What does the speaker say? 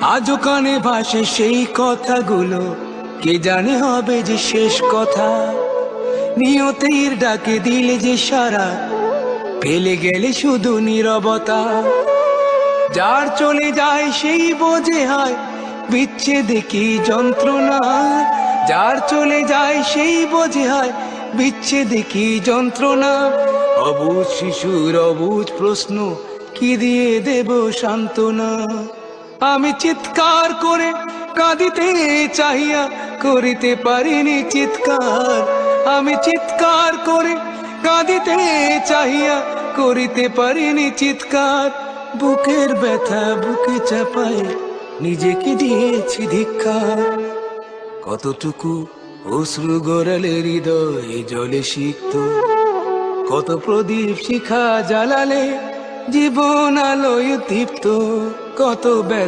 আজও কানে ভাসে সেই কথাগুলো, কে জানে হবে যে শেষ কথা। নিয়তির ডাকে দিলে যে সারা, ফেলে গেলে শুধু নীরবতা। যার চলে যায় সেই বোঝে হয় বিচ্ছেদে কি যন্ত্রণা। যার চলে যায় সেই বোঝে হয় বিচ্ছেদে কি যন্ত্রণা। অবুঝ শিশুর অবুঝ প্রশ্ন, কি দিয়ে দেব সান্ত্বনা। আমি চিৎকার করে কাঁদিতে চাহিয়া করিতে পারিনি চিৎকার। আমি চিৎকার করে কাঁদিতে চাহিয়া করিতে পারিনি চিৎকার। বুকের ব্যথা বুকে চাপায় নিজেকে দিয়েছি ধিক্কার। কতটুকু অশ্রু গড়ালে হৃদয় জলে সিক্ত, কত প্রদীপ শিখা জ্বালালে জীবন আলোয় দীপ্ত। কত ব্যথা